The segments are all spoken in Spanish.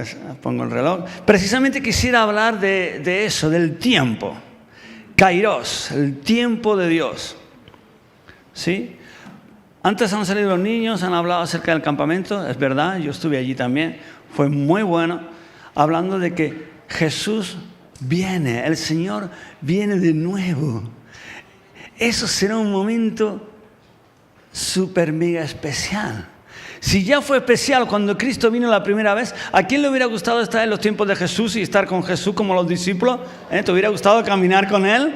pues pongo el reloj. Precisamente quisiera hablar de eso, del tiempo. Kairos, el tiempo de Dios. ¿Sí? Antes han salido los niños, han hablado acerca del campamento, es verdad, yo estuve allí también, fue muy bueno, hablando de que Jesús viene, el Señor viene de nuevo. Eso será un momento súper mega especial. Si ya fue especial cuando Cristo vino la primera vez, ¿a quién le hubiera gustado estar en los tiempos de Jesús y estar con Jesús como los discípulos? ¿Te hubiera gustado caminar con Él?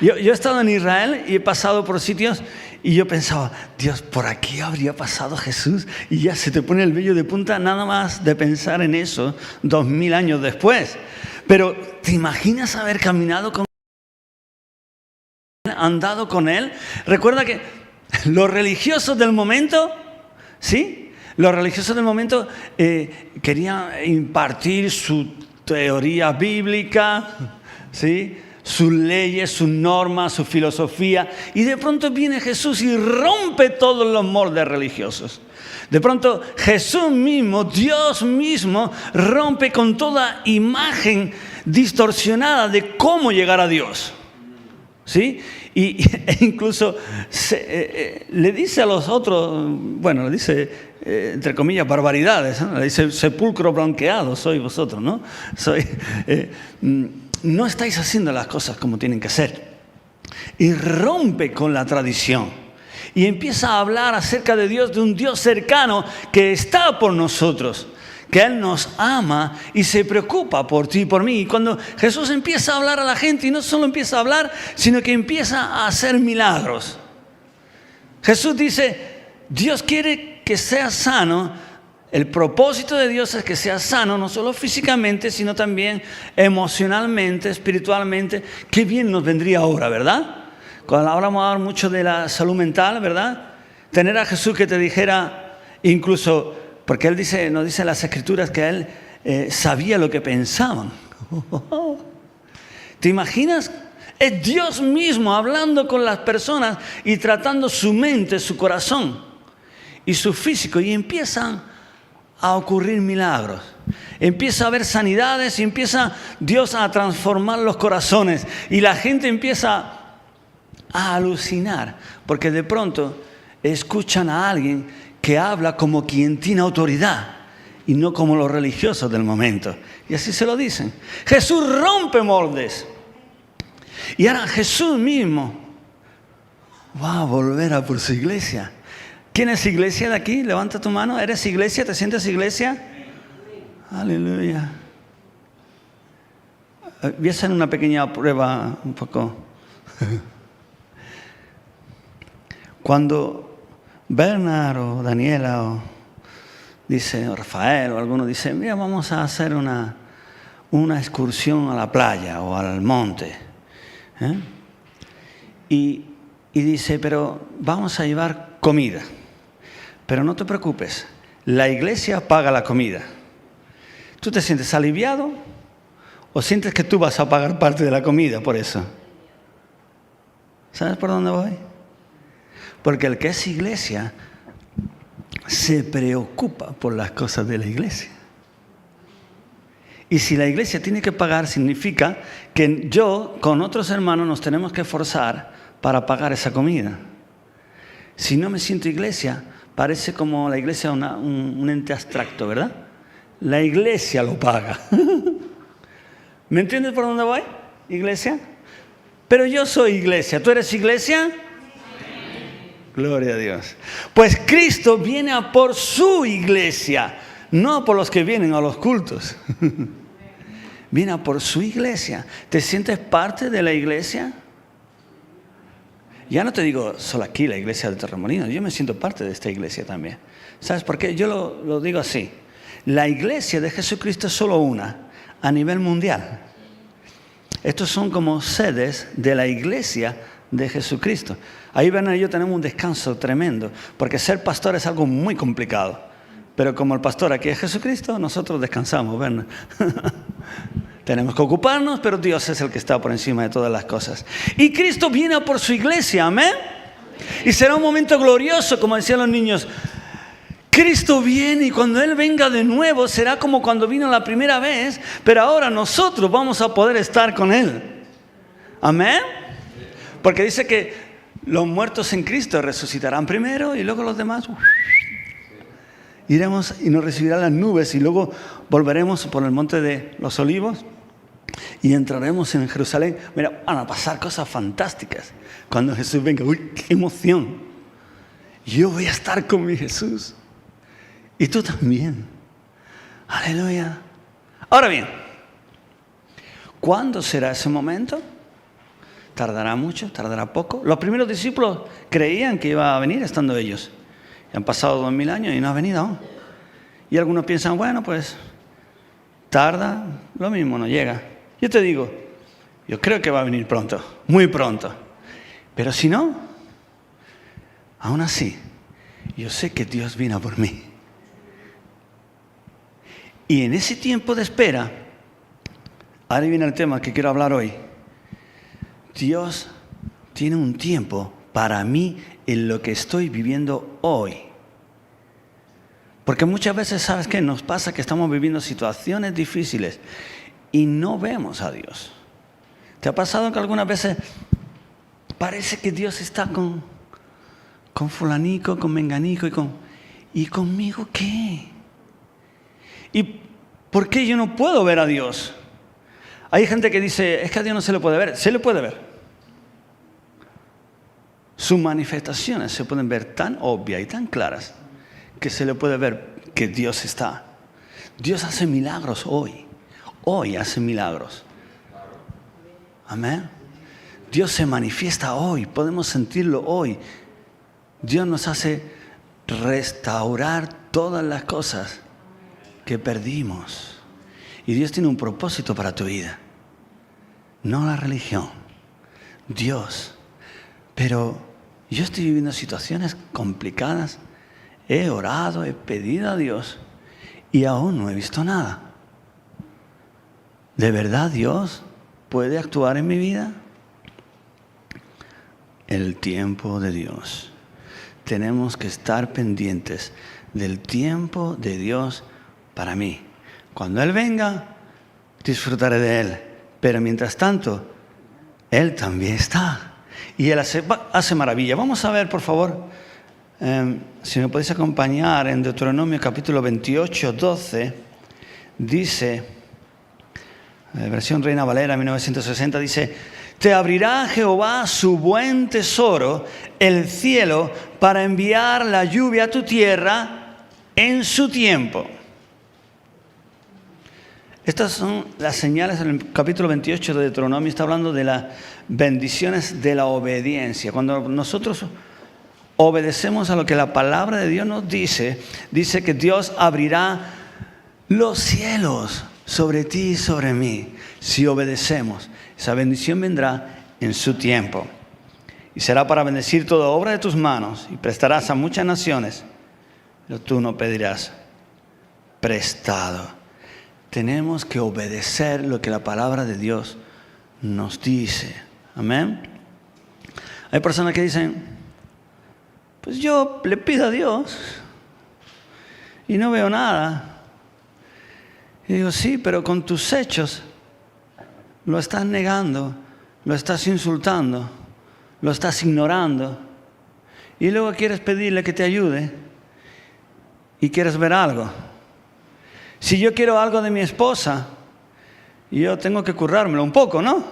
Yo he estado en Israel y he pasado por sitios y yo pensaba, Dios, por aquí habría pasado Jesús, y ya se te pone el vello de punta nada más de pensar en eso 2000 años después. Pero ¿te imaginas haber caminado con Él, andado con Él? Recuerda que los religiosos del momento, ¿sí? Los religiosos del momento querían impartir su teoría bíblica, ¿sí? Sus leyes, sus normas, su filosofía, y de pronto viene Jesús y rompe todos los moldes religiosos. De pronto Jesús mismo, Dios mismo, rompe con toda imagen distorsionada de cómo llegar a Dios, ¿sí? E incluso le dice a los otros, bueno, le dice entre comillas barbaridades, ¿no? Le dice sepulcro blanqueado sois vosotros, ¿no? No estáis haciendo las cosas como tienen que ser. Y rompe con la tradición. Y empieza a hablar acerca de Dios, de un Dios cercano que está por nosotros. Que Él nos ama y se preocupa por ti y por mí. Y cuando Jesús empieza a hablar a la gente, y no solo empieza a hablar, sino que empieza a hacer milagros. Jesús dice, Dios quiere que seas sano. El propósito de Dios es que seas sano, no solo físicamente, sino también emocionalmente, espiritualmente. Qué bien nos vendría ahora, ¿verdad? Cuando ahora vamos a hablar mucho de la salud mental, ¿verdad? Tener a Jesús que te dijera, incluso, porque Él dice, nos dice en las Escrituras que Él sabía lo que pensaban. ¿Te imaginas? Es Dios mismo hablando con las personas y tratando su mente, su corazón y su físico, y empiezan a ocurrir milagros. Empieza a haber sanidades y empieza Dios a transformar los corazones. Y la gente empieza a alucinar, porque de pronto escuchan a alguien que habla como quien tiene autoridad y no como los religiosos del momento. Y así se lo dicen. Jesús rompe moldes. Y ahora Jesús mismo va a volver a por su iglesia. ¿Quién es iglesia de aquí? Levanta tu mano. ¿Eres iglesia? ¿Te sientes iglesia? Aleluya. Voy a hacer una pequeña prueba un poco. Cuando Bernard o Daniela o Rafael o alguno dice, mira, vamos a hacer una excursión a la playa o al monte. Y dice, pero vamos a llevar comida. Pero no te preocupes, la iglesia paga la comida. ¿Tú te sientes aliviado o sientes que tú vas a pagar parte de la comida por eso? ¿Sabes por dónde voy? Porque el que es iglesia se preocupa por las cosas de la iglesia. Y si la iglesia tiene que pagar, significa que yo con otros hermanos nos tenemos que esforzar para pagar esa comida. Si no me siento iglesia, parece como la iglesia un ente abstracto, ¿verdad? La iglesia lo paga. ¿Me entiendes por dónde voy, iglesia? Pero yo soy iglesia. ¿Tú eres iglesia? Gloria a Dios. Pues Cristo viene a por su iglesia, no a por los que vienen a los cultos. Viene a por su iglesia. ¿Te sientes parte de la iglesia? Ya no te digo solo aquí la iglesia de Torremolinos, yo me siento parte de esta iglesia también. ¿Sabes por qué? Yo lo digo así. La iglesia de Jesucristo es solo una, a nivel mundial. Estos son como sedes de la iglesia de Jesucristo. Ahí Bernard y yo tenemos un descanso tremendo, porque ser pastor es algo muy complicado. Pero como el pastor aquí es Jesucristo, nosotros descansamos, Bernard. Tenemos que ocuparnos, pero Dios es el que está por encima de todas las cosas. Y Cristo viene a por su iglesia, amén. Y será un momento glorioso, como decían los niños. Cristo viene y cuando Él venga de nuevo será como cuando vino la primera vez, pero ahora nosotros vamos a poder estar con Él. Amén. Porque dice que los muertos en Cristo resucitarán primero y luego los demás iremos y nos recibirán las nubes y luego volveremos por el monte de los olivos y entraremos en Jerusalén. Mira, van a pasar cosas fantásticas cuando Jesús venga. ¡Uy, qué emoción! Yo voy a estar con mi Jesús. Y tú también. Aleluya. Ahora bien, ¿cuándo será ese momento? ¿Tardará mucho? ¿Tardará poco? Los primeros discípulos creían que iba a venir estando ellos. Y han pasado 2000 años y no ha venido aún. Y algunos piensan, bueno, pues tarda, lo mismo, no llega. Yo te digo, yo creo que va a venir pronto, muy pronto. Pero si no, aún así, yo sé que Dios viene a por mí. Y en ese tiempo de espera, ahora viene el tema que quiero hablar hoy. Dios tiene un tiempo para mí en lo que estoy viviendo hoy. Porque muchas veces, ¿sabes qué? Nos pasa que estamos viviendo situaciones difíciles y no vemos a Dios. ¿Te ha pasado que algunas veces parece que Dios está con fulanico, con menganico ¿y conmigo qué? ¿Y por qué yo no puedo ver a Dios? Hay gente que dice, es que a Dios no se le puede ver. Se le puede ver. Sus manifestaciones se pueden ver tan obvias y tan claras que se le puede ver que Dios está. Dios hace milagros hoy. Hoy hace milagros. Amén. Dios se manifiesta hoy. Podemos sentirlo hoy. Dios nos hace restaurar todas las cosas que perdimos. Y Dios tiene un propósito para tu vida. No la religión. Dios. Pero yo estoy viviendo situaciones complicadas. He orado, he pedido a Dios y aún no he visto nada. ¿De verdad Dios puede actuar en mi vida? El tiempo de Dios. Tenemos que estar pendientes del tiempo de Dios para mí. Cuando Él venga, disfrutaré de Él. Pero mientras tanto, Él también está. Y Él hace maravilla. Vamos a ver, por favor, si me podéis acompañar en Deuteronomio capítulo 28, 12. Dice, versión Reina Valera 1960, dice: te abrirá Jehová su buen tesoro, el cielo, para enviar la lluvia a tu tierra en su tiempo. Estas son las señales en el capítulo 28 de Deuteronomio. Está hablando de las bendiciones de la obediencia. Cuando nosotros obedecemos a lo que la palabra de Dios nos dice, dice que Dios abrirá los cielos sobre ti y sobre mí. Si obedecemos, esa bendición vendrá en su tiempo. Y será para bendecir toda obra de tus manos, y prestarás a muchas naciones, pero tú no pedirás prestado. Tenemos que obedecer lo que la palabra de Dios nos dice. Amén. Hay personas que dicen, pues yo le pido a Dios y no veo nada. Y digo, sí, pero con tus hechos lo estás negando, lo estás insultando, lo estás ignorando. Y luego quieres pedirle que te ayude y quieres ver algo. Si yo quiero algo de mi esposa, yo tengo que currármelo un poco, ¿no?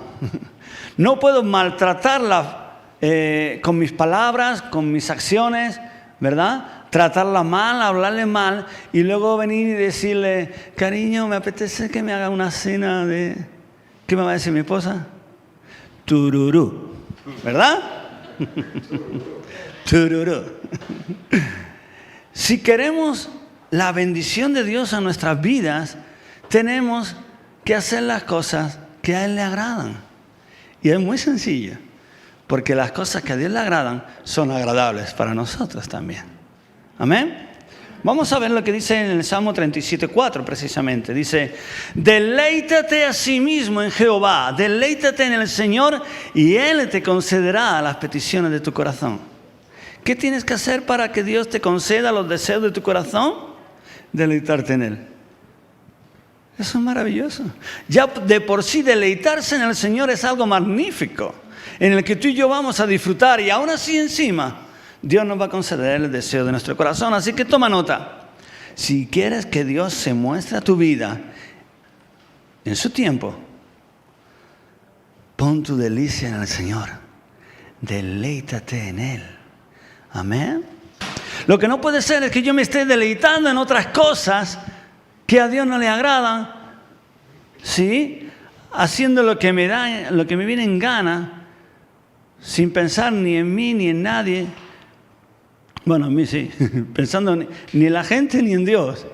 No puedo maltratarla con mis palabras, con mis acciones, ¿verdad? Tratarla mal, hablarle mal y luego venir y decirle, cariño, me apetece que me haga una cena de... ¿Qué me va a decir mi esposa? Tururú, ¿verdad? Tururú. Si queremos la bendición de Dios a nuestras vidas, tenemos que hacer las cosas que a Él le agradan. Y es muy sencillo, porque las cosas que a Dios le agradan son agradables para nosotros también. Amén. Vamos a ver lo que dice en el Salmo 37:4 precisamente. Dice, deleítate a sí mismo en Jehová, deleítate en el Señor y Él te concederá las peticiones de tu corazón. ¿Qué tienes que hacer para que Dios te conceda los deseos de tu corazón? Deleitarte en Él. Eso es maravilloso. Ya de por sí deleitarse en el Señor es algo magnífico, en el que tú y yo vamos a disfrutar, y aún así encima Dios nos va a conceder el deseo de nuestro corazón. Así que toma nota. Si quieres que Dios se muestre a tu vida en su tiempo, pon tu delicia en el Señor. Deleítate en Él. Amén. Lo que no puede ser es que yo me esté deleitando en otras cosas que a Dios no le agradan, ¿sí? Haciendo lo que me viene en gana, sin pensar ni en mí ni en nadie. Bueno, en mí sí, pensando ni en la gente ni en Dios,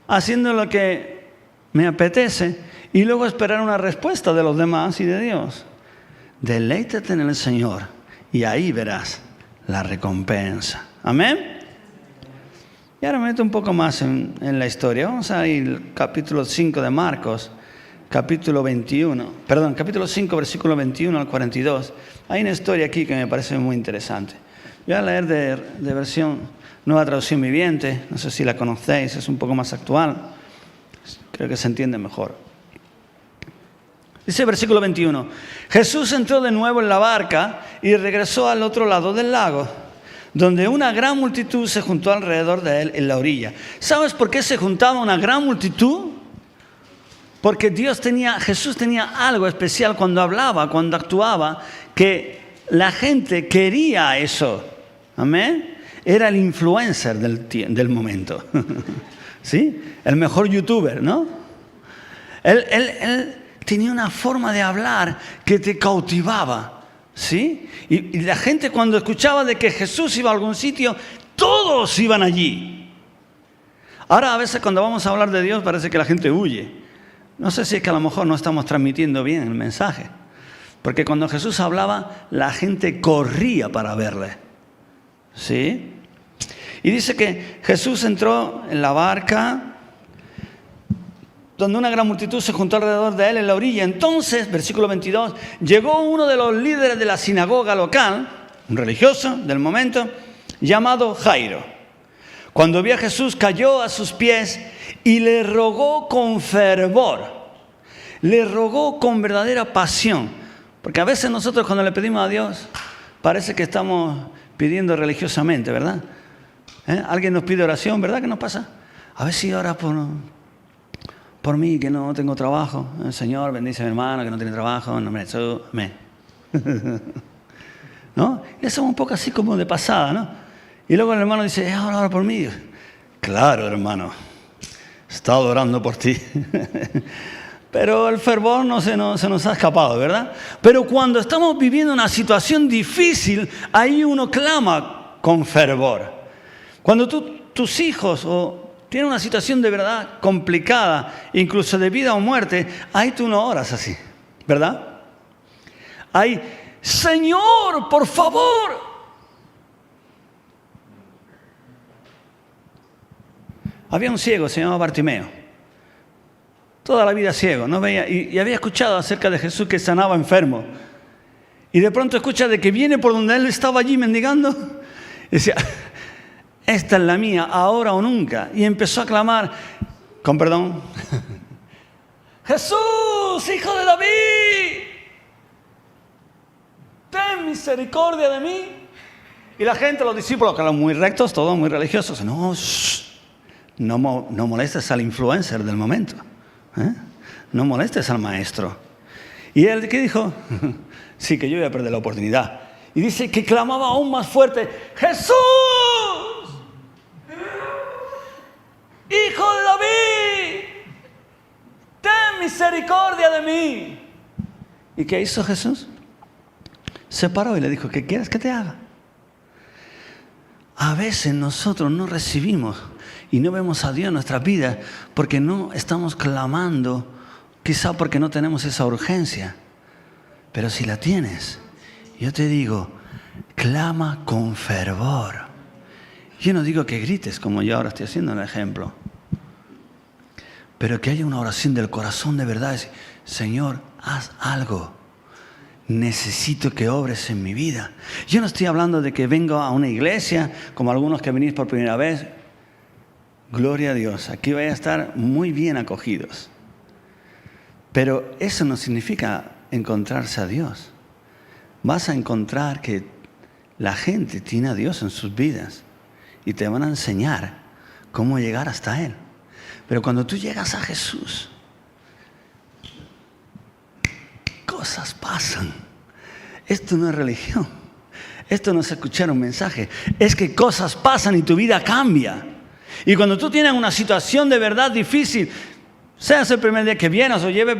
haciendo lo que me apetece y luego esperar una respuesta de los demás y de Dios. Deleítate en el Señor y ahí verás la recompensa. Amén. Y ahora me meto un poco más en la historia. Vamos a ir al capítulo 5 de Marcos, capítulo 5, versículo 21 al 42. Hay una historia aquí que me parece muy interesante. Voy a leer de versión Nueva Traducción Viviente. No sé si la conocéis, es un poco más actual. Creo que se entiende mejor. Dice versículo 21. Jesús entró de nuevo en la barca y regresó al otro lado del lago, donde una gran multitud se juntó alrededor de él en la orilla. ¿Sabes por qué se juntaba una gran multitud? Porque Jesús tenía algo especial cuando hablaba, cuando actuaba, que la gente quería eso. Amén. Era el influencer del momento. ¿Sí? El mejor youtuber, ¿no? Él tenía una forma de hablar que te cautivaba. ¿Sí? Y la gente, cuando escuchaba de que Jesús iba a algún sitio, todos iban allí. Ahora a veces cuando vamos a hablar de Dios parece que la gente huye. No sé si es que a lo mejor no estamos transmitiendo bien el mensaje. Porque cuando Jesús hablaba, la gente corría para verle. ¿Sí? Y dice que Jesús entró en la barca, donde una gran multitud se juntó alrededor de él en la orilla. Entonces, versículo 22, llegó uno de los líderes de la sinagoga local, un religioso del momento, llamado Jairo. Cuando vio a Jesús, cayó a sus pies y le rogó con fervor. Le rogó con verdadera pasión. Porque a veces nosotros cuando le pedimos a Dios, parece que estamos pidiendo religiosamente, ¿verdad? Alguien nos pide oración, ¿verdad? ¿Qué nos pasa? A ver si ora por mí, que no tengo trabajo. El Señor bendice a mi hermano que no tiene trabajo. En nombre de Jesús. Amén. ¿No? Y somos un poco así como de pasada, ¿no? Y luego el hermano dice, ahora ora por mí. Claro, hermano. He estado orando por ti. Pero el fervor no se nos ha escapado, ¿verdad? Pero cuando estamos viviendo una situación difícil, ahí uno clama con fervor. Cuando tus hijos tienen una situación de verdad complicada, incluso de vida o muerte, ahí tú no oras así, ¿verdad? Ahí, Señor, por favor. Había un ciego, se llamaba Bartimeo. Toda la vida ciego, no veía, y había escuchado acerca de Jesús que sanaba enfermos. Y de pronto escucha de que viene por donde él estaba allí mendigando. Y decía, esta es la mía, ahora o nunca. Y empezó a clamar, con perdón, Jesús, hijo de David, ten misericordia de mí. Y la gente, los discípulos, que eran muy rectos, todos muy religiosos, no molestes al influencer del momento. No molestes al maestro. ¿Y él qué dijo? Sí, que yo voy a perder la oportunidad. Y dice que clamaba aún más fuerte, Jesús, hijo de David, ten misericordia de mí. ¿Y qué hizo Jesús? Se paró y le dijo, ¿qué quieres que te haga? A veces nosotros no recibimos y no vemos a Dios en nuestras vidas porque no estamos clamando, quizá porque no tenemos esa urgencia. Pero si la tienes, yo te digo, clama con fervor. Yo no digo que grites como yo ahora estoy haciendo en el ejemplo, pero que haya una oración del corazón de verdad. Señor, haz algo. necesito que obres en mi vida. Yo no estoy hablando de que vengo a una iglesia, como algunos que venís por primera vez. Gloria a Dios, aquí vais a estar muy bien acogidos. Pero eso no significa encontrarse a Dios. Vas a encontrar que la gente tiene a Dios en sus vidas y te van a enseñar cómo llegar hasta Él. Pero cuando tú llegas a Jesús, cosas pasan. Esto no es religión. Esto no es escuchar un mensaje. Es que cosas pasan y tu vida cambia. Y cuando tú tienes una situación de verdad difícil, seas el primer día que vienes o lleves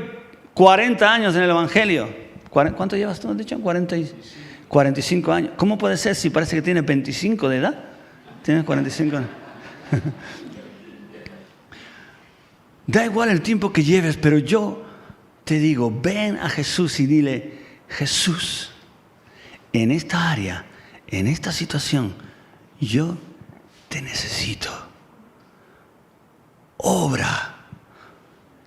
40 años en el Evangelio. ¿Cuánto llevas tú? ¿Has dicho? 45 años. ¿Cómo puede ser si parece que tienes 25 de edad? Tienes 45 años. Da igual el tiempo que lleves, pero yo te digo, ven a Jesús y dile, Jesús, en esta área, en esta situación, yo te necesito. Obra.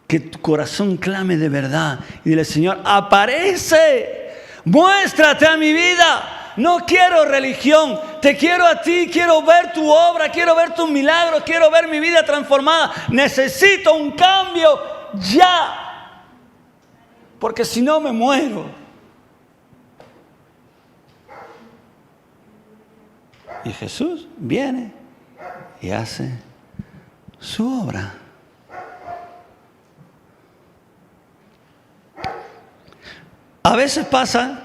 Que tu corazón clame de verdad y dile, Señor, aparece, muéstrate a mi vida. No quiero religión, te quiero a ti, quiero ver tu obra, quiero ver tus milagros, quiero ver mi vida transformada. Necesito un cambio ya, porque si no me muero. Y Jesús viene y hace su obra. A veces pasa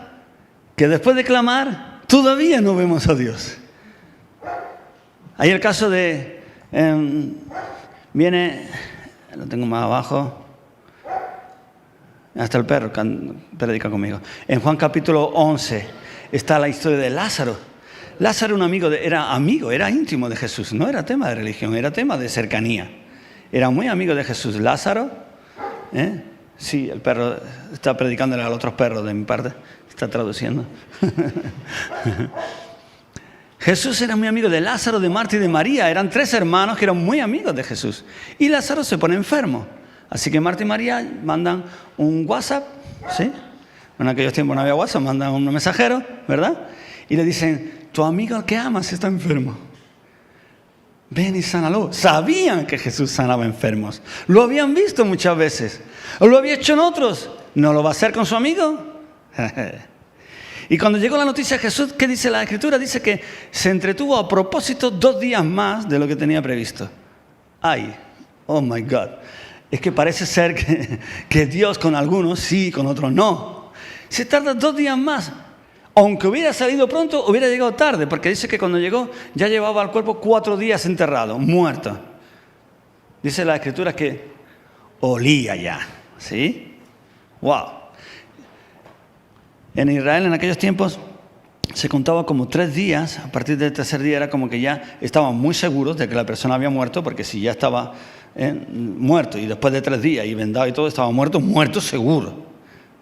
que después de clamar, todavía no vemos a Dios. Hay el caso de, viene, lo tengo más abajo, hasta el perro predica conmigo. En Juan capítulo 11 está la historia de Lázaro. Lázaro era íntimo de Jesús, no era tema de religión, era tema de cercanía. Era muy amigo de Jesús. Lázaro, sí, el perro está predicándole a los otros perros de mi parte, está traduciendo. Jesús era muy amigo de Lázaro, de Marta y de María. Eran 3 hermanos que eran muy amigos de Jesús. Y Lázaro se pone enfermo. Así que Marta y María mandan un WhatsApp, ¿sí? En aquellos tiempos no había WhatsApp, mandan un mensajero, ¿verdad? Y le dicen, tu amigo al que amas está enfermo. Ven y sánalo. Sabían que Jesús sanaba enfermos. Lo habían visto muchas veces. ¿O lo había hecho en otros? ¿No lo va a hacer con su amigo? Y cuando llegó la noticia a Jesús, ¿qué dice la Escritura? Dice que se entretuvo a propósito 2 días más de lo que tenía previsto. ¡Ay! ¡Oh, my God! Es que parece ser que Dios con algunos sí, con otros no. Se tarda 2 días más. Aunque hubiera salido pronto, hubiera llegado tarde, porque dice que cuando llegó ya llevaba el cuerpo 4 días enterrado, muerto. Dice la Escritura que olía ya, ¿sí? ¡Wow! En Israel en aquellos tiempos se contaba como 3 días, a partir del 3er día era como que ya estaban muy seguros de que la persona había muerto, porque si ya estaba muerto y después de 3 días y vendado y todo, estaba muerto seguro,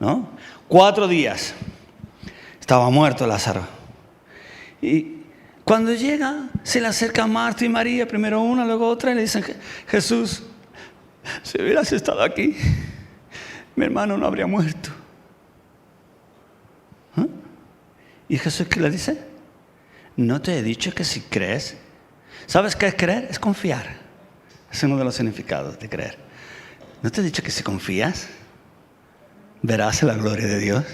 ¿no? 4 días. Estaba muerto Lázaro. Y cuando llega, se le acerca a Marta y María, primero una, luego otra, y le dicen, Jesús, si hubieras estado aquí, mi hermano no habría muerto. ¿Ah? ¿Y Jesús qué le dice? ¿No te he dicho que si crees? ¿Sabes qué es creer? Es confiar. Es uno de los significados de creer. ¿No te he dicho que si confías, verás la gloria de Dios?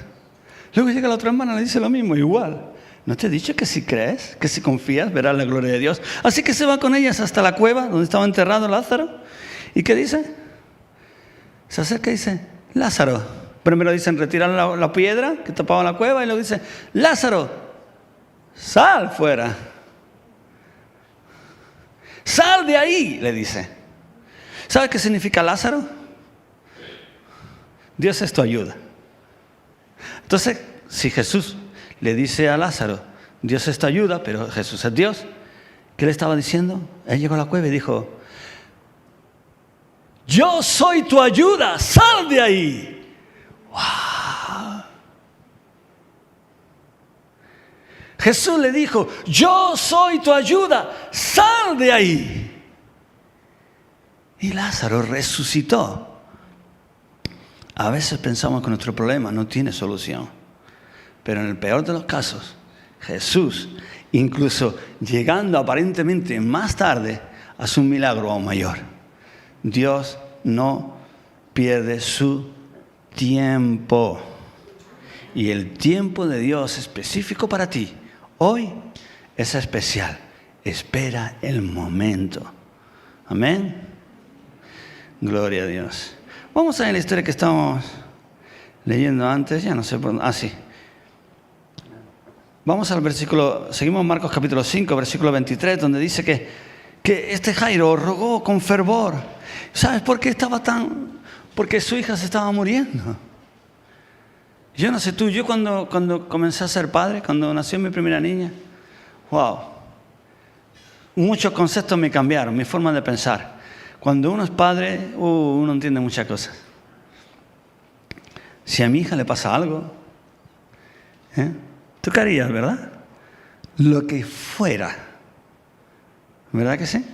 Luego llega la otra hermana y le dice lo mismo, igual. ¿No te he dicho que si crees, que si confías, verás la gloria de Dios? Así que se va con ellas hasta la cueva donde estaba enterrado Lázaro. ¿Y qué dice? Se acerca y dice, Lázaro. Primero dicen, retirar la piedra que tapaba la cueva y luego dice, Lázaro, sal fuera. Sal de ahí, le dice. ¿Sabe qué significa Lázaro? Dios es tu ayuda. Entonces, si Jesús le dice a Lázaro, Dios es tu ayuda, pero Jesús es Dios, ¿qué le estaba diciendo? Él llegó a la cueva y dijo, yo soy tu ayuda, sal de ahí. ¡Wow! Jesús le dijo, yo soy tu ayuda, sal de ahí. Y Lázaro resucitó. A veces pensamos que nuestro problema no tiene solución. Pero en el peor de los casos, Jesús, incluso llegando aparentemente más tarde, hace un milagro aún mayor. Dios no pierde su tiempo. Y el tiempo de Dios específico para ti, hoy, es especial. Espera el momento. Amén. Gloria a Dios. Vamos a ver la historia que estábamos leyendo antes. Ya no sé por dónde. Sí. Vamos al versículo, seguimos Marcos capítulo 5, versículo 23, donde dice que este Jairo rogó con fervor. ¿Sabes por qué estaba porque su hija se estaba muriendo? Yo no sé tú, yo cuando comencé a ser padre, cuando nació mi primera niña, wow, muchos conceptos me cambiaron, mi forma de pensar. Cuando uno es padre, uno entiende muchas cosas. Si a mi hija le pasa algo, ¿tú qué harías, verdad? Lo que fuera, ¿verdad que sí?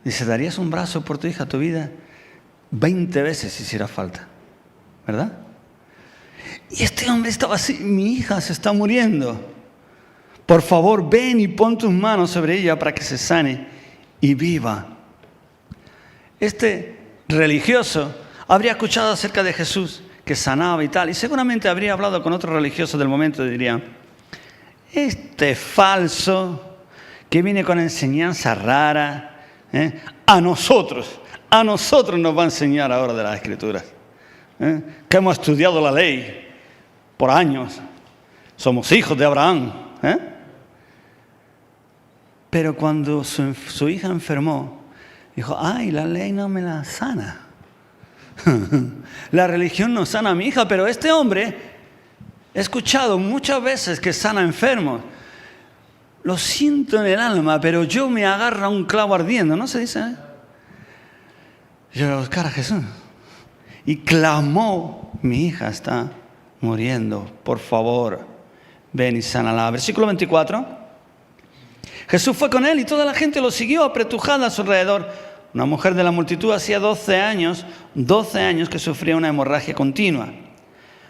Dice, darías un brazo por tu hija, tu vida, 20 veces si hiciera falta, ¿verdad? Y este hombre estaba así, mi hija se está muriendo. Por favor, ven y pon tus manos sobre ella para que se sane y viva. Este religioso habría escuchado acerca de Jesús, que sanaba y tal, y seguramente habría hablado con otros religiosos del momento y dirían, este falso que viene con enseñanza rara, a nosotros nos va a enseñar ahora de las Escrituras, que hemos estudiado la ley por años, somos hijos de Abraham. Pero cuando su hija enfermó, dijo, ay, la ley no me la sana. La religión no sana a mi hija, pero este hombre, he escuchado muchas veces que sana enfermos. Lo siento en el alma, pero yo me agarro a un clavo ardiendo, ¿no se dice? Yo voy a buscar a Jesús. Y clamó, mi hija está muriendo, por favor, ven y sánala. Versículo 24. Jesús fue con él y toda la gente lo siguió apretujada a su alrededor. Una mujer de la multitud hacía 12 años que sufría una hemorragia continua.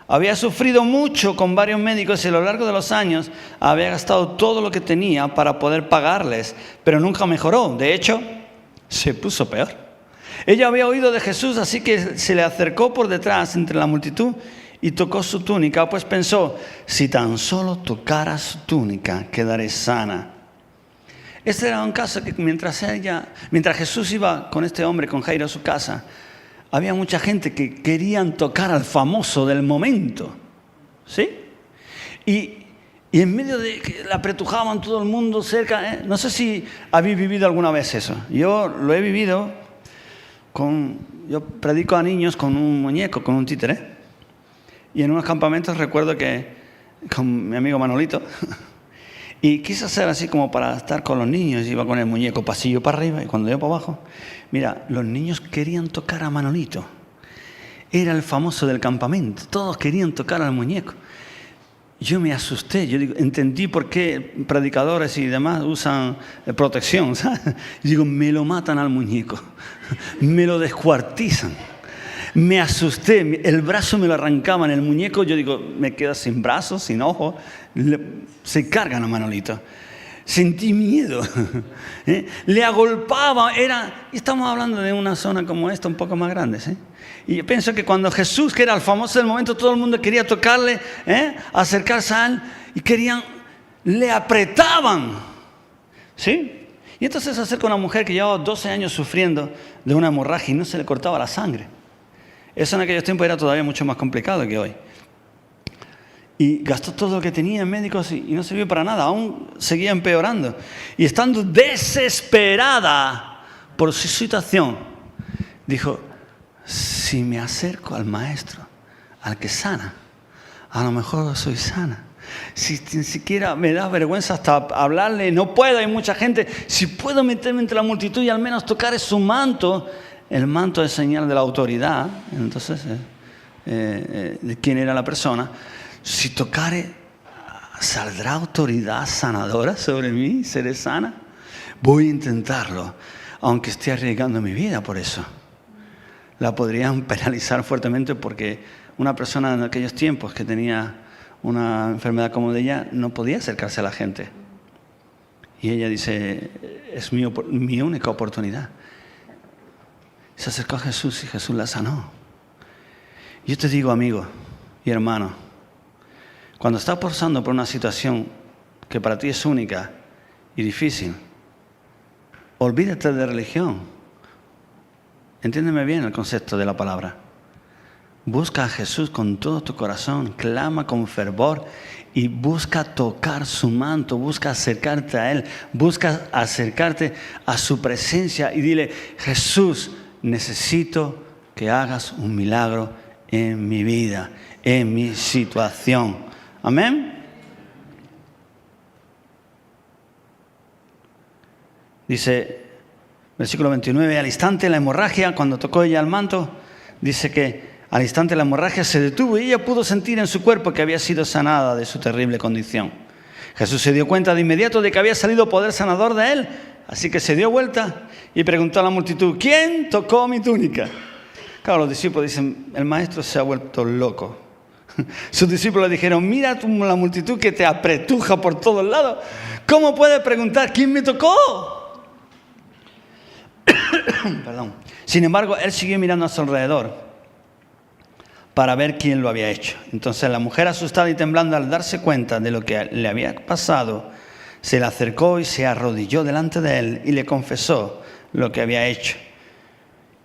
Había sufrido mucho con varios médicos y a lo largo de los años había gastado todo lo que tenía para poder pagarles, pero nunca mejoró. De hecho, se puso peor. Ella había oído de Jesús, así que se le acercó por detrás entre la multitud y tocó su túnica, pues pensó, si tan solo tocara su túnica, quedaré sana. Este era un caso que mientras Jesús iba con este hombre, con Jairo, a su casa, había mucha gente que querían tocar al famoso del momento, ¿sí? Y en medio de que la apretujaban todo el mundo cerca, no sé si habéis vivido alguna vez eso. Yo lo he vivido yo predico a niños con un muñeco, con un títere. Y en unos campamentos recuerdo que con mi amigo Manolito, y quise hacer así como para estar con los niños, iba con el muñeco pasillo para arriba y cuando yo para abajo, mira, los niños querían tocar a Manolito. Era el famoso del campamento, todos querían tocar al muñeco. Yo me asusté, yo digo, entendí por qué predicadores y demás usan protección, ¿sabes? Y digo, me lo matan al muñeco, me lo descuartizan. Me asusté, el brazo me lo arrancaban, el muñeco, yo digo, me quedo sin brazos, sin ojos, se cargan a Manolito. Sentí miedo, le agolpaba, estamos hablando de una zona como esta, un poco más grande, ¿sí? Y yo pienso que cuando Jesús, que era el famoso del momento, todo el mundo quería tocarle, acercarse a él, y le apretaban, ¿sí? Y entonces se acerca una mujer que llevaba 12 años sufriendo de una hemorragia y no se le cortaba la sangre. Eso en aquellos tiempos era todavía mucho más complicado que hoy. Y gastó todo lo que tenía en médicos y no sirvió para nada, aún seguía empeorando. Y estando desesperada por su situación, dijo, si me acerco al maestro, al que sana, a lo mejor soy sana. Si ni siquiera me da vergüenza hasta hablarle, no puedo, hay mucha gente. Si puedo meterme entre la multitud y al menos tocar su manto, el manto es señal de la autoridad, entonces, de quién era la persona. Si tocare, ¿saldrá autoridad sanadora sobre mí? ¿Seré sana? Voy a intentarlo, aunque esté arriesgando mi vida por eso. La podrían penalizar fuertemente porque una persona en aquellos tiempos que tenía una enfermedad como de ella, no podía acercarse a la gente. Y ella dice, es mi única oportunidad. Se acercó a Jesús y Jesús la sanó. Yo te digo, amigo y hermano, cuando estás pasando por una situación que para ti es única y difícil, olvídate de religión. Entiéndeme bien el concepto de la palabra. Busca a Jesús con todo tu corazón, clama con fervor y busca tocar su manto, busca acercarte a Él, busca acercarte a su presencia y dile, Jesús, necesito que hagas un milagro en mi vida, en mi situación. Amén. Dice, versículo 29, al instante la hemorragia, cuando tocó ella el manto, dice que al instante la hemorragia se detuvo y ella pudo sentir en su cuerpo que había sido sanada de su terrible condición. Jesús se dio cuenta de inmediato de que había salido poder sanador de él, así que se dio vuelta y preguntó a la multitud, ¿quién tocó mi túnica? Claro, los discípulos dicen, el maestro se ha vuelto loco. Sus discípulos le dijeron, mira la multitud que te apretuja por todos lados. ¿Cómo puedes preguntar quién me tocó? Perdón. Sin embargo, él siguió mirando a su alrededor para ver quién lo había hecho. Entonces la mujer, asustada y temblando al darse cuenta de lo que le había pasado, se le acercó y se arrodilló delante de él y le confesó lo que había hecho.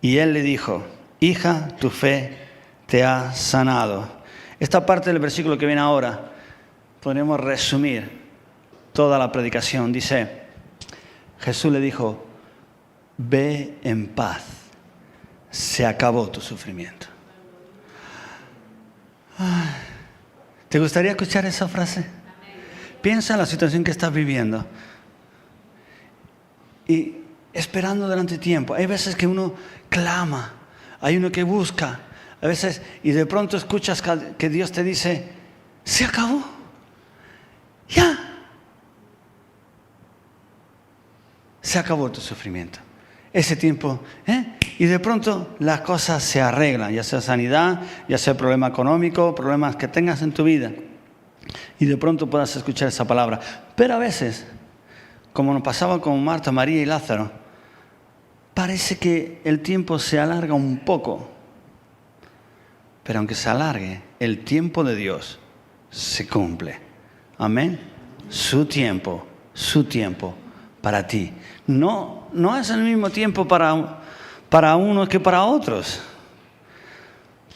Y él le dijo, hija, tu fe te ha sanado. Esta parte del versículo que viene ahora, podemos resumir toda la predicación. Dice, Jesús le dijo, ve en paz, se acabó tu sufrimiento. ¿Te gustaría escuchar esa frase? Piensa en la situación que estás viviendo y esperando durante tiempo. Hay veces que uno clama, hay uno que busca, a veces y de pronto escuchas que Dios te dice, se acabó, ya, se acabó tu sufrimiento. Ese tiempo, y de pronto las cosas se arreglan, ya sea sanidad, ya sea problema económico, problemas que tengas en tu vida. Y de pronto puedas escuchar esa palabra. Pero a veces, como nos pasaba con Marta, María y Lázaro, parece que el tiempo se alarga un poco. Pero aunque se alargue, el tiempo de Dios se cumple. Amén. Su tiempo para ti. No es el mismo tiempo para unos que para otros.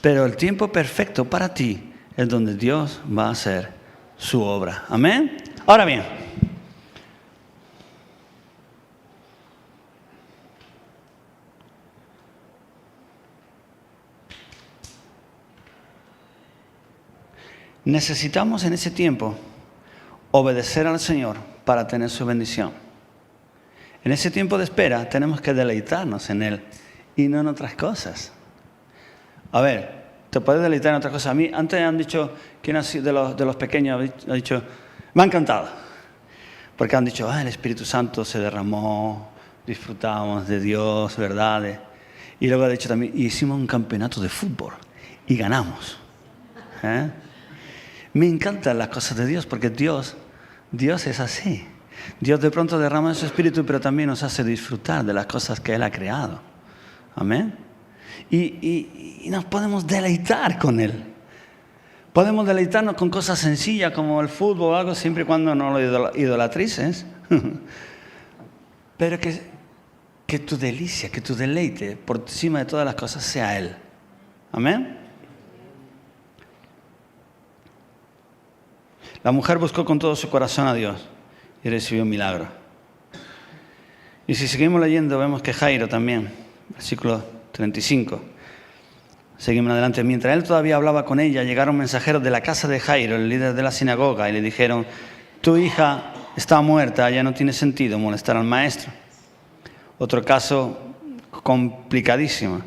Pero el tiempo perfecto para ti es donde Dios va a hacer su obra. Amén. Ahora bien, necesitamos en ese tiempo obedecer al Señor para tener su bendición. En ese tiempo de espera tenemos que deleitarnos en Él y no en otras cosas. A ver, te puedes deleitar en otras cosas. A mí, antes han dicho, ¿quién ha sido de los pequeños? Ha dicho, me ha encantado. Porque han dicho, el Espíritu Santo se derramó, disfrutamos de Dios, verdades. Y luego ha dicho también, hicimos un campeonato de fútbol y ganamos. Me encantan las cosas de Dios porque Dios es así. Dios de pronto derrama su espíritu, pero también nos hace disfrutar de las cosas que Él ha creado. Amén. Y nos podemos deleitar con Él. Podemos deleitarnos con cosas sencillas como el fútbol o algo, siempre y cuando no lo idolatrices. Pero que tu delicia, que tu deleite por encima de todas las cosas sea Él. Amén. La mujer buscó con todo su corazón a Dios y recibió un milagro. Y si seguimos leyendo, vemos que Jairo también, versículo 35. Seguimos adelante. Mientras él todavía hablaba con ella, llegaron mensajeros de la casa de Jairo, el líder de la sinagoga, y le dijeron, tu hija está muerta, ya no tiene sentido molestar al maestro. Otro caso complicadísimo.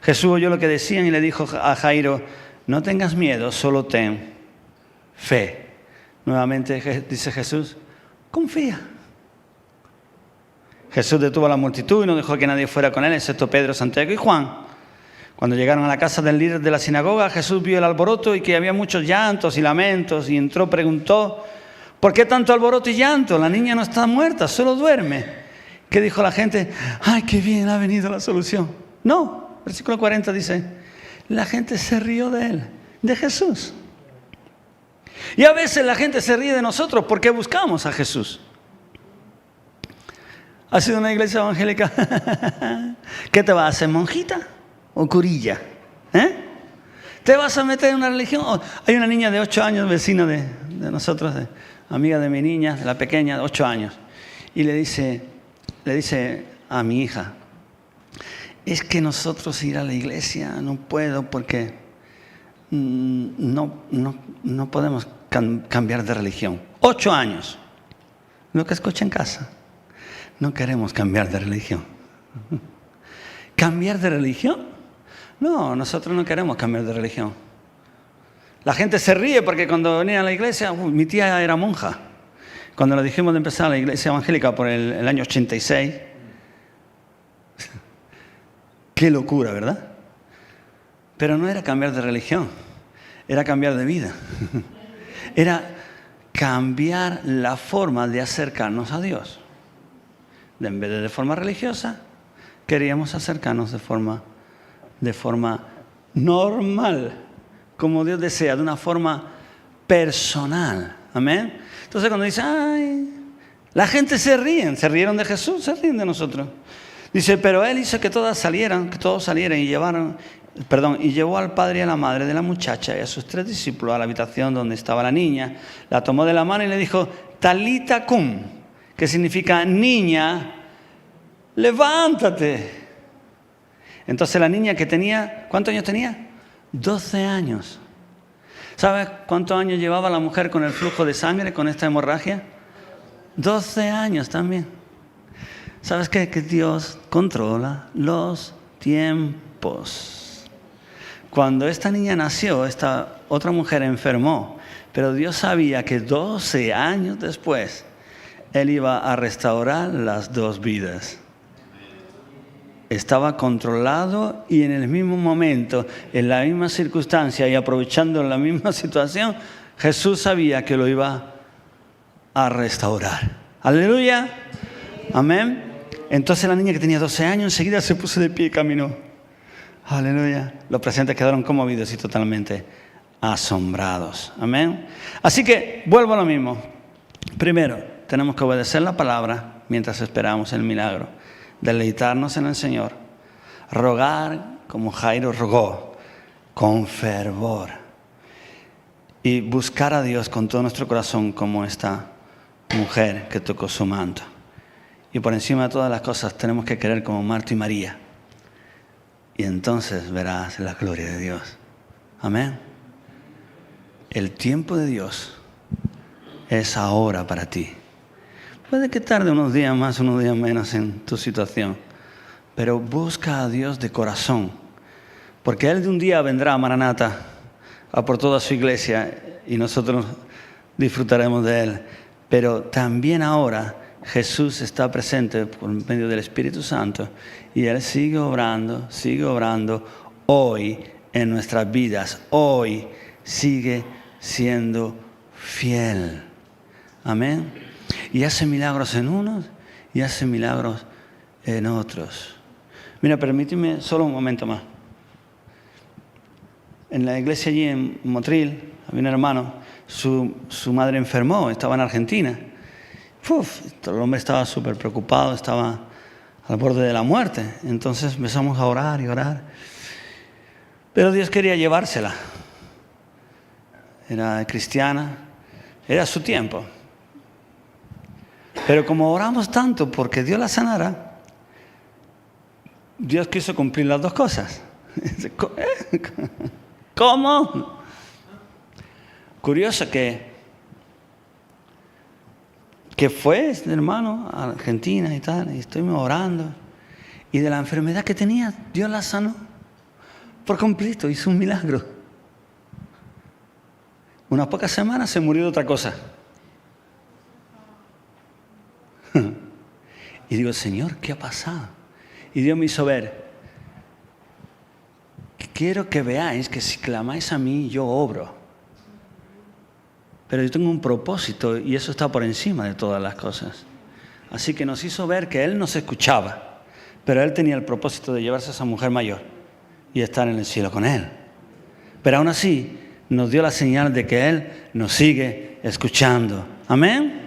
Jesús oyó lo que decían y le dijo a Jairo, no tengas miedo, solo ten fe. Nuevamente dice Jesús, confía. Jesús detuvo a la multitud y no dejó que nadie fuera con él, excepto Pedro, Santiago y Juan. Cuando llegaron a la casa del líder de la sinagoga, Jesús vio el alboroto y que había muchos llantos y lamentos, y entró, preguntó: ¿por qué tanto alboroto y llanto? La niña no está muerta, solo duerme. ¿Qué dijo la gente? ¡Ay, qué bien, ha venido la solución! No, versículo 40 dice: la gente se rió de él, de Jesús. Y a veces la gente se ríe de nosotros porque buscamos a Jesús. ¿Has sido una iglesia evangélica? ¿Qué te vas a hacer, monjita o curilla? ¿Te vas a meter en una religión? Hay una niña de 8 años, vecina de nosotros, amiga de mi niña, de la pequeña, de 8 años. Y le dice a mi hija: es que nosotros ir a la iglesia no puedo porque no podemos cambiar de religión. 8 años. Lo que escucha en casa. No queremos cambiar de religión. ¿Cambiar de religión? No, nosotros no queremos cambiar de religión. La gente se ríe porque cuando venía a la iglesia, mi tía era monja. Cuando le dijimos de empezar la iglesia evangélica por el año 86, qué locura, ¿verdad? Pero no era cambiar de religión, era cambiar de vida. Era cambiar la forma de acercarnos a Dios. En vez de forma religiosa, queríamos acercarnos de forma normal, como Dios desea, de una forma personal. Amén. Entonces cuando dice: ay, la gente se rieron de Jesús, se ríen de nosotros. Dice: pero Él hizo que todos salieran y llevó al padre y a la madre de la muchacha y a sus 3 discípulos a la habitación donde estaba la niña. La tomó de la mano y le dijo: Talita cum, que significa: niña, levántate. Entonces la niña que tenía, ¿cuántos años tenía? 12 años. ¿Sabes cuántos años llevaba la mujer con el flujo de sangre, con esta hemorragia? 12 años también. ¿Sabes qué? Que Dios controla los tiempos. Cuando esta niña nació, esta otra mujer enfermó, pero Dios sabía que 12 años después Él iba a restaurar las 2 vidas. Estaba controlado y en el mismo momento, en la misma circunstancia y aprovechando la misma situación, Jesús sabía que lo iba a restaurar. ¡Aleluya! Amén. Entonces la niña que tenía 12 años enseguida se puso de pie y caminó. ¡Aleluya! Los presentes quedaron conmovidos y totalmente asombrados. Amén. Así que vuelvo a lo mismo. Primero, tenemos que obedecer la palabra mientras esperamos el milagro. Deleitarnos en el Señor, rogar como Jairo rogó, con fervor, y buscar a Dios con todo nuestro corazón como esta mujer que tocó su manto. Y por encima de todas las cosas tenemos que querer como Marta y María, y entonces verás la gloria de Dios. Amén. El tiempo de Dios es ahora para ti. Puede que tarde unos días más, unos días menos en tu situación, pero busca a Dios de corazón, porque Él de un día vendrá, Maranata, a por toda su iglesia y nosotros disfrutaremos de Él. Pero también ahora Jesús está presente por medio del Espíritu Santo y Él sigue obrando hoy en nuestras vidas. Hoy sigue siendo fiel. Amén. Y hace milagros en unos y hace milagros en otros. Mira, permíteme solo un momento más. En la iglesia allí en Motril, había un hermano, su madre enfermó, estaba en Argentina. El hombre estaba súper preocupado, estaba al borde de la muerte. Entonces empezamos a orar y orar. Pero Dios quería llevársela. Era cristiana, era su tiempo. Pero como oramos tanto porque Dios la sanara, Dios quiso cumplir las 2 cosas. ¿Cómo? Curioso que fue este hermano a Argentina y tal, y estuvimos orando, y de la enfermedad que tenía, Dios la sanó por completo, hizo un milagro. Unas pocas semanas se murió de otra cosa. Y digo: Señor, ¿qué ha pasado? Y Dios me hizo ver quiero que veáis que si clamáis a mí, yo obro. Pero yo tengo un propósito y eso está por encima de todas las cosas. Así que nos hizo ver que Él nos escuchaba, pero Él tenía el propósito de llevarse a esa mujer mayor y estar en el cielo con Él. Pero aún así nos dio la señal de que Él nos sigue escuchando. ¿Amén?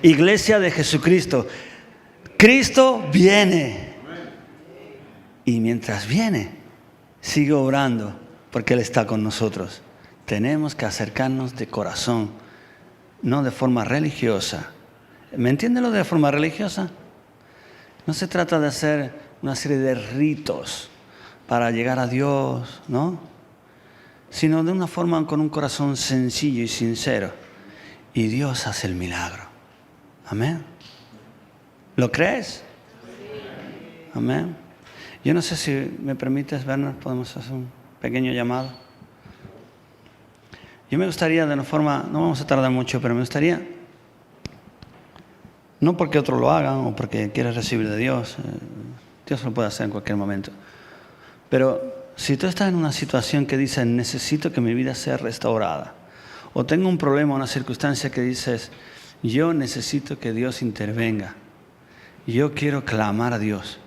Iglesia de Jesucristo, Cristo viene. Y mientras viene, sigue obrando porque Él está con nosotros. Tenemos que acercarnos de corazón, no de forma religiosa. ¿Me entienden lo de forma religiosa? No se trata de hacer una serie de ritos para llegar a Dios, ¿no? Sino de una forma con un corazón sencillo y sincero. Y Dios hace el milagro. Amén. ¿Lo crees? Amén. Yo no sé si me permites, Bernard, podemos hacer un pequeño llamado. Yo me gustaría de una forma, no vamos a tardar mucho, pero me gustaría, no porque otros lo hagan o porque quieras recibir de Dios, Dios lo puede hacer en cualquier momento, pero si tú estás en una situación que dices, necesito que mi vida sea restaurada, o tengo un problema, una circunstancia que dices, yo necesito que Dios intervenga, yo quiero clamar a Dios,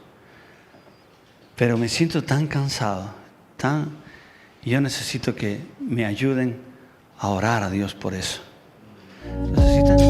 pero me siento tan cansado, yo necesito que me ayuden a orar a Dios por eso. ¿Necesitan?